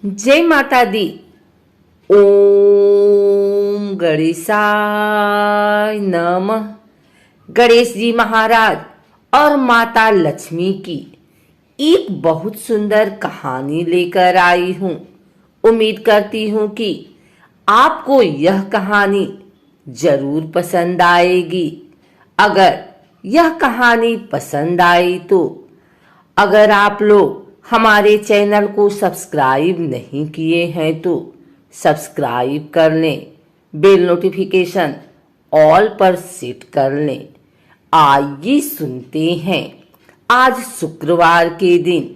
जय माता दी। ओम गणेशाय नमः। गणेश जी महाराज और माता लक्ष्मी की एक बहुत सुंदर कहानी लेकर आई हूँ। उम्मीद करती हूँ कि आपको यह कहानी जरूर पसंद आएगी। अगर यह कहानी पसंद आई तो अगर आप लोग हमारे चैनल को सब्सक्राइब नहीं किए हैं तो सब्सक्राइब कर लें, बेल नोटिफिकेशन ऑल पर सेट कर लें। आइए सुनते हैं आज शुक्रवार के दिन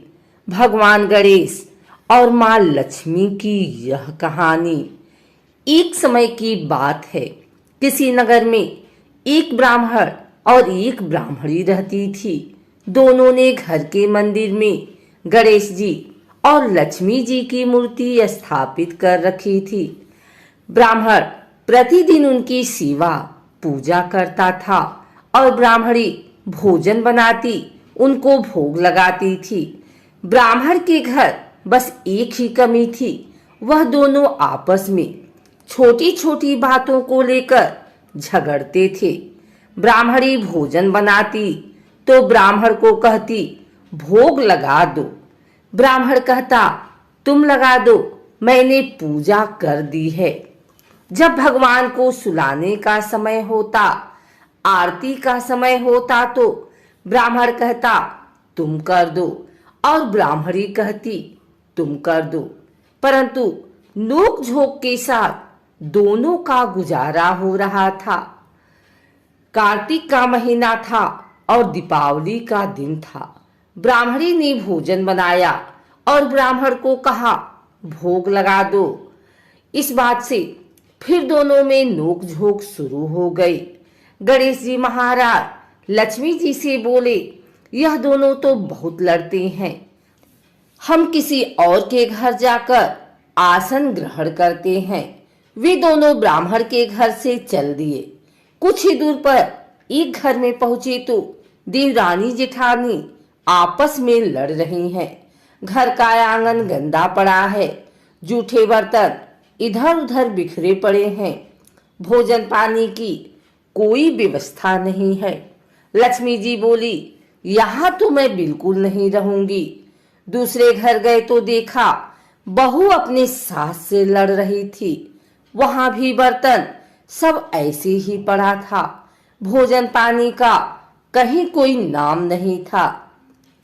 भगवान गणेश और माँ लक्ष्मी की यह कहानी। एक समय की बात है, किसी नगर में एक ब्राह्मण और एक ब्राह्मणी रहती थी। दोनों ने घर के मंदिर में गणेश जी और लक्ष्मी जी की मूर्ति स्थापित कर रखी थी। ब्राह्मण प्रतिदिन उनकी सेवा पूजा करता था और ब्राह्मणी भोजन बनाती, उनको भोग लगाती थी। ब्राह्मण के घर बस एक ही कमी थी, वह दोनों आपस में छोटी छोटी बातों को लेकर झगड़ते थे। ब्राह्मणी भोजन बनाती तो ब्राह्मण को कहती भोग लगा दो। ब्राह्मण कहता तुम लगा दो, मैंने पूजा कर दी है। जब भगवान को सुलाने का समय होता, आरती का समय होता तो ब्राह्मण कहता तुम कर दो और ब्राह्मणी कहती तुम कर दो। परंतु नोक झोंक के साथ दोनों का गुजारा हो रहा था। कार्तिक का महीना था और दीपावली का दिन था। ब्राह्मणी ने भोजन बनाया और ब्राह्मण को कहा भोग लगा दो। इस बात से फिर दोनों में नोक झोंक शुरू हो गई। गणेश जी महाराज लक्ष्मी जी से बोले यह दोनों तो बहुत लड़ते हैं, हम किसी और के घर जाकर आसन ग्रहण करते हैं। वे दोनों ब्राह्मण के घर से चल दिए। कुछ ही दूर पर एक घर में पहुंचे तो देवरानी जेठानी आपस में लड़ रही हैं। घर का आंगन गंदा पड़ा है, जूठे बर्तन इधर उधर बिखरे पड़े हैं, भोजन पानी की कोई व्यवस्था नहीं है। लक्ष्मी जी बोली यहाँ तो मैं बिल्कुल नहीं रहूंगी। दूसरे घर गए तो देखा बहू अपने सास से लड़ रही थी। वहां भी बर्तन सब ऐसे ही पड़ा था, भोजन पानी का कहीं कोई नाम नहीं था।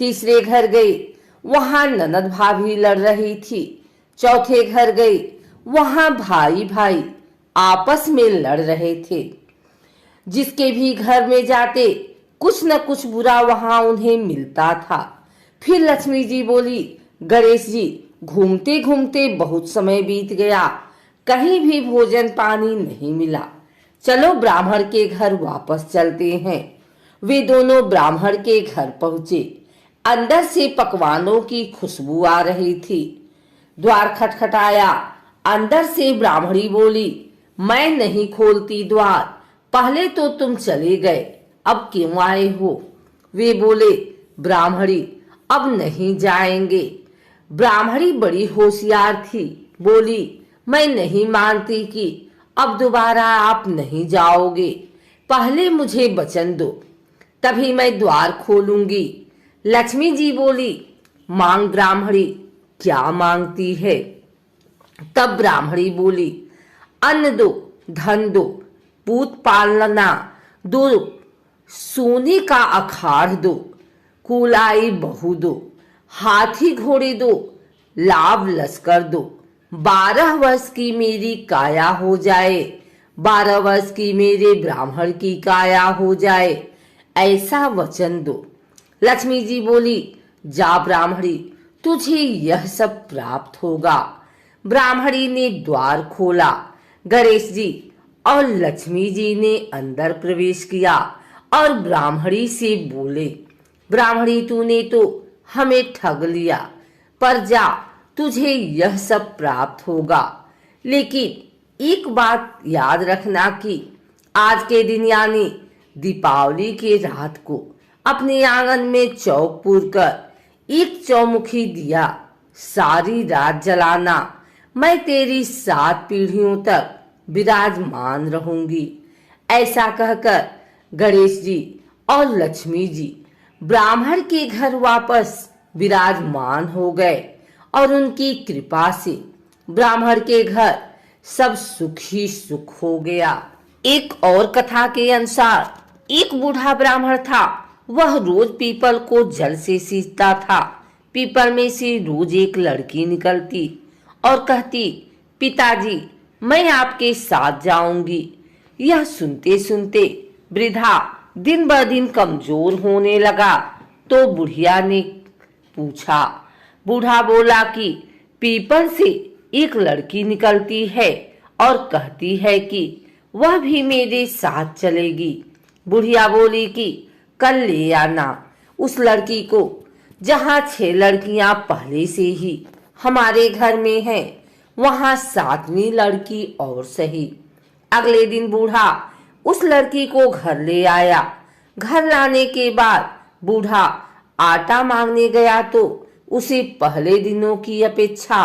तीसरे घर गई, वहां ननद भाभी लड़ रही थी। चौथे घर गई, वहां भाई भाई आपस में लड़ रहे थे। जिसके भी घर में जाते कुछ न कुछ बुरा वहां उन्हें मिलता था। फिर लक्ष्मी जी बोली गणेश जी घूमते घूमते बहुत समय बीत गया, कहीं भी भोजन पानी नहीं मिला, चलो ब्राह्मण के घर वापस चलते हैं। वे दोनों ब्राह्मण के घर पहुंचे। अंदर से पकवानों की खुशबू आ रही थी। द्वार खटखटाया। अंदर से ब्राह्मणी बोली मैं नहीं खोलती द्वार, पहले तो तुम चले गए, अब क्यों आए हो? वे बोले ब्राह्मणी अब नहीं जाएंगे। ब्राह्मणी बड़ी होशियार थी, बोली मैं नहीं मानती कि अब दोबारा आप नहीं जाओगे, पहले मुझे वचन दो तभी मैं द्वार खोलूंगी। लक्ष्मी जी बोली मांग ब्राह्मणी, क्या मांगती है? तब ब्राह्मणी बोली अन्न दो, धन दो, पूत पालना दो, सोने का अखाड़ दो, कुलाई बहू दो, हाथी घोड़े दो, लाभ लश्कर दो, 12 वर्ष की मेरी काया हो जाए, 12 वर्ष की मेरे ब्राह्मण की काया हो जाए, ऐसा वचन दो। लक्ष्मी जी बोली जा ब्राह्मणी, तुझे यह सब प्राप्त होगा। ब्राह्मणी ने द्वार खोला। गणेश जी और लक्ष्मी जी ने अंदर प्रवेश किया और ब्राह्मणी से बोले ब्राह्मणी तूने तो हमें ठग लिया, पर जा तुझे यह सब प्राप्त होगा। लेकिन एक बात याद रखना कि आज के दिन यानी दीपावली की रात को अपने आंगन में चौक पूर कर एक चौमुखी दिया सारी रात जलाना, मैं तेरी 7 पीढ़ियों तक विराजमान रहूंगी। ऐसा कहकर गणेश जी और लक्ष्मी जी ब्राह्मण के घर वापस विराजमान हो गए और उनकी कृपा से ब्राह्मण के घर सब सुख ही सुख हो गया। एक और कथा के अनुसार एक बूढ़ा ब्राह्मण था। वह रोज पीपल को जल से सींचता था। पीपल में से रोज एक लड़की निकलती और कहती, पिताजी मैं आपके साथ जाऊंगी। यह सुनते सुनते वृद्धा दिन ब दिन कमजोर होने लगा। तो बुढ़िया ने पूछा। बूढ़ा बोला कि पीपल से एक लड़की निकलती है और कहती है कि वह भी मेरे साथ चलेगी। बुढ़िया बोली कि कल ले आना उस लड़की को। जहाँ 6 लड़कियां पहले से ही हमारे घर में हैं, वहाँ 7वीं लड़की और सही। अगले दिन बूढ़ा उस लड़की को घर ले आया। घर लाने के बाद बूढ़ा आटा मांगने गया तो उसे पहले दिनों की अपेक्षा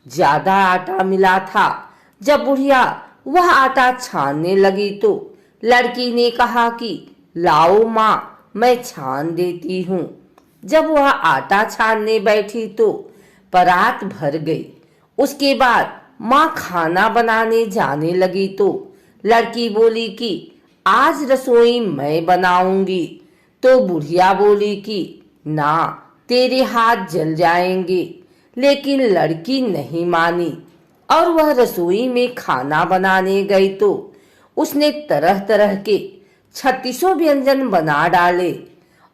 ज्यादा आटा मिला था। जब बुढ़िया वह आटा छानने लगी तो लड़की ने कहा कि लाओ माँ, मैं छान देती हूँ। जब वह आटा छानने बैठी तो परात भर गई। उसके बाद माँ खाना बनाने जाने लगी तो लड़की बोली कि आज रसोई मैं बनाऊंगी। तो बुढ़िया बोली कि ना, तेरे हाथ जल जाएंगे। लेकिन लड़की नहीं मानी और वह रसोई में खाना बनाने गई तो उसने तरह तरह के 36 व्यंजन बना डाले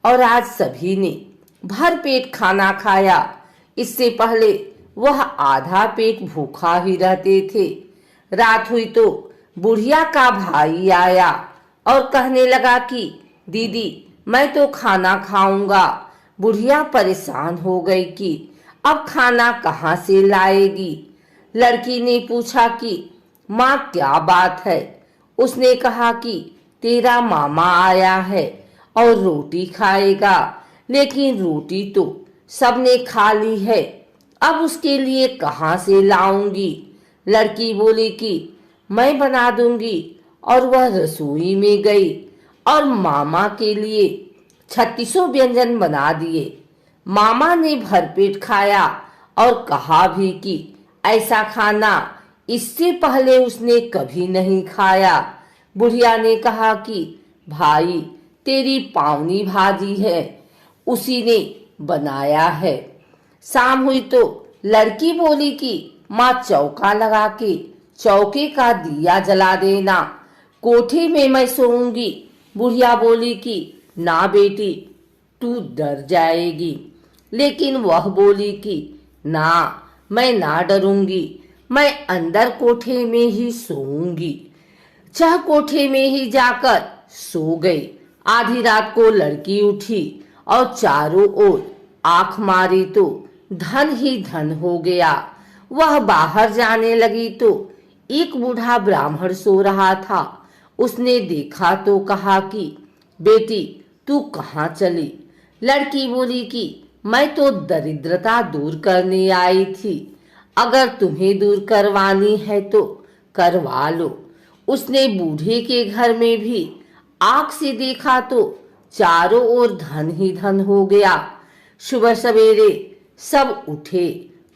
और आज सभी ने भर पेट खाना खाया। इससे पहले वह आधा पेट भूखा ही रहते थे। रात हुई तो बुढ़िया का भाई आया और कहने लगा कि दीदी मैं तो खाना खाऊंगा। बुढ़िया परेशान हो गई कि अब खाना कहाँ से लाएगी। लड़की ने पूछा कि माँ क्या बात है। उसने कहा कि तेरा मामा आया है और रोटी खाएगा, लेकिन रोटी तो सबने खा ली है, अब उसके लिए कहाँ से लाऊंगी। लड़की बोली कि मैं बना दूंगी और वह रसोई में गई और मामा के लिए 36 व्यंजन बना दिए। मामा ने भरपेट खाया और कहा भी कि ऐसा खाना इससे पहले उसने कभी नहीं खाया। बुढ़िया ने कहा कि भाई तेरी पावनी भाजी है, उसी ने बनाया है। शाम हुई तो लड़की बोली कि माँ चौका लगा के चौके का दिया जला देना, कोठे में मैं सोऊंगी। बुढ़िया बोली कि ना बेटी, तू डर जाएगी। लेकिन वह बोली कि ना, मैं ना डरूंगी, मैं अंदर कोठे में ही सोऊंगी। चाह कोठे में ही जाकर सो गई। आधी रात को लड़की उठी और चारों ओर आंख मारी तो धन ही धन हो गया। वह बाहर जाने लगी तो एक बूढ़ा ब्राह्मण सो रहा था। उसने देखा तो कहा कि बेटी तू कहाँ चली। लड़की बोली कि मैं तो दरिद्रता दूर करने आई थी, अगर तुम्हें दूर करवानी है तो करवा लो। उसने बूढ़े के घर में भी आंख से देखा तो चारों ओर धन ही धन हो गया। सुबह सवेरे सब उठे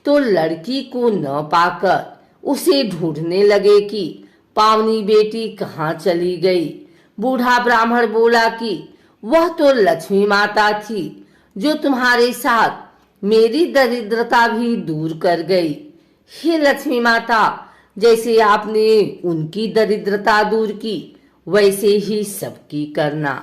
तो लड़की को न पाकर उसे ढूंढने लगे कि पावनी बेटी कहाँ चली गई। बूढ़ा ब्राह्मण बोला कि वह तो लक्ष्मी माता थी जो तुम्हारे साथ मेरी दरिद्रता भी दूर कर गई। हे लक्ष्मी माता, जैसे आपने उनकी दरिद्रता दूर की वैसे ही सबकी करना।